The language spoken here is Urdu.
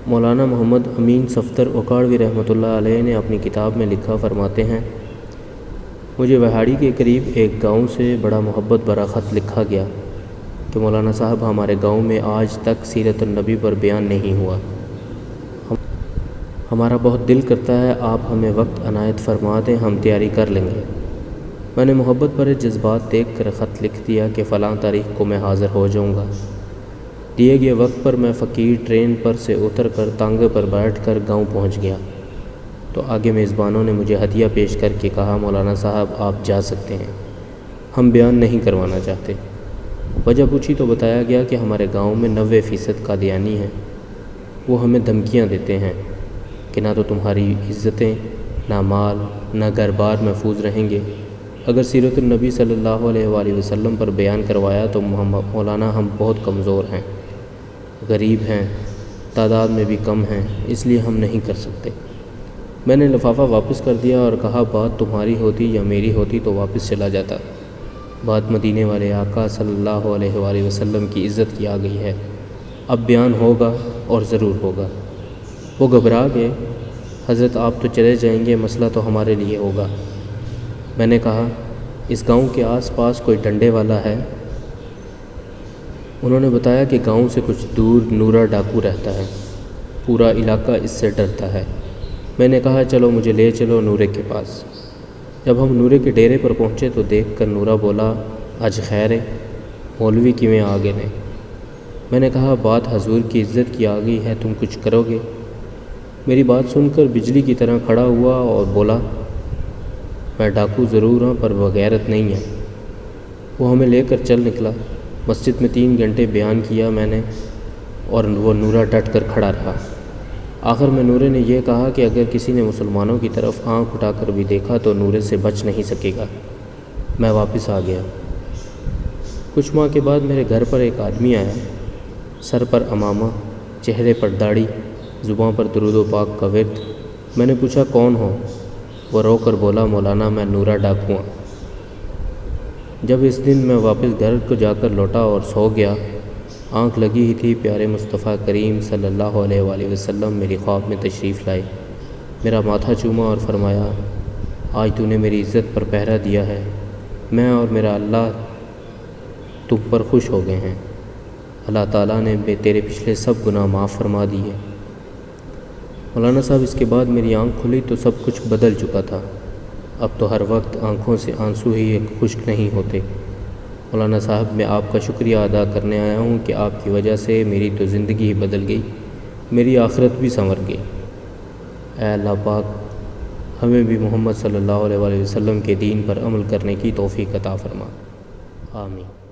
مولانا محمد امین صفدر اوکاڑوی رحمۃ اللہ علیہ نے اپنی کتاب میں لکھا فرماتے ہیں، مجھے وہاڑی کے قریب ایک گاؤں سے بڑا محبت بھرا خط لکھا گیا کہ مولانا صاحب ہمارے گاؤں میں آج تک سیرت النبی پر بیان نہیں ہوا، ہمارا بہت دل کرتا ہے آپ ہمیں وقت عنایت فرما دیں، ہم تیاری کر لیں گے۔ میں نے محبت بھرے جذبات دیکھ کر خط لکھ دیا کہ فلاں تاریخ کو میں حاضر ہو جاؤں گا۔ دیے گئے وقت پر میں فقیر ٹرین پر سے اتر کر تانگے پر بیٹھ کر گاؤں پہنچ گیا تو آگے میزبانوں نے مجھے ہدیہ پیش کر کے کہا، مولانا صاحب آپ جا سکتے ہیں، ہم بیان نہیں کروانا چاہتے۔ وجہ پوچھی تو بتایا گیا کہ ہمارے گاؤں میں 90% قادیانی ہیں، وہ ہمیں دھمکیاں دیتے ہیں کہ نہ تو تمہاری عزتیں، نہ مال، نہ گھر بار محفوظ رہیں گے، اگر سیرت النبی صلی اللہ علیہ وآلہ وسلم پر بیان کروایا تو مولانا ہم بہت کمزور ہیں، غریب ہیں، تعداد میں بھی کم ہیں، اس لیے ہم نہیں کر سکتے۔ میں نے لفافہ واپس کر دیا اور کہا بات تمہاری ہوتی یا میری ہوتی تو واپس چلا جاتا، بات مدینے والے آقا صلی اللہ علیہ وآلہ وسلم کی عزت کی آ گئی ہے، اب بیان ہوگا اور ضرور ہوگا۔ وہ گھبرا گئے، حضرت آپ تو چلے جائیں گے، مسئلہ تو ہمارے لیے ہوگا۔ میں نے کہا اس گاؤں کے آس پاس کوئی ڈنڈے والا ہے؟ انہوں نے بتایا کہ گاؤں سے کچھ دور نورا ڈاکو رہتا ہے، پورا علاقہ اس سے ڈرتا ہے۔ میں نے کہا چلو مجھے لے چلو نورے کے پاس۔ جب ہم نورے کے ڈیرے پر پہنچے تو دیکھ کر نورا بولا، آج خیر ہے، مولوی کیویں آ گئے نے؟ میں نے کہا بات حضور کی عزت کی آ گئی ہے، تم کچھ کرو گے؟ میری بات سن کر بجلی کی طرح کھڑا ہوا اور بولا، میں ڈاکو ضرور ہوں پر بغیرت نہیں ہے۔ وہ ہمیں لے کر چل نکلا۔ مسجد میں 3 گھنٹے بیان کیا میں نے اور وہ نورا ڈٹ کر کھڑا رہا۔ آخر میں نورے نے یہ کہا کہ اگر کسی نے مسلمانوں کی طرف آنکھ اٹھا کر بھی دیکھا تو نورے سے بچ نہیں سکے گا۔ میں واپس آ گیا۔ کچھ ماہ کے بعد میرے گھر پر ایک آدمی آیا، سر پر عمامہ، چہرے پر داڑھی، زباں پر درود و پاک کا ورد۔ میں نے پوچھا کون ہو؟ وہ رو کر بولا، مولانا میں نورا ڈاکو ہوں۔ جب اس دن میں واپس گھر کو جا کر لوٹا اور سو گیا، آنکھ لگی ہی تھی، پیارے مصطفیٰ کریم صلی اللہ علیہ وآلہ وسلم میری خواب میں تشریف لائے، میرا ماتھا چوما اور فرمایا، آج تو نے میری عزت پر پہرا دیا ہے، میں اور میرا اللہ تم پر خوش ہو گئے ہیں، اللہ تعالیٰ نے تیرے پچھلے سب گناہ معاف فرما دیے۔ مولانا صاحب اس کے بعد میری آنکھ کھلی تو سب کچھ بدل چکا تھا، اب تو ہر وقت آنکھوں سے آنسو ہی خشک نہیں ہوتے۔ مولانا صاحب میں آپ کا شکریہ ادا کرنے آیا ہوں کہ آپ کی وجہ سے میری تو زندگی ہی بدل گئی، میری آخرت بھی سنور گئی۔ اے اللہ پاک ہمیں بھی محمد صلی اللہ علیہ وآلہ وسلم کے دین پر عمل کرنے کی توفیق عطا فرما، آمین۔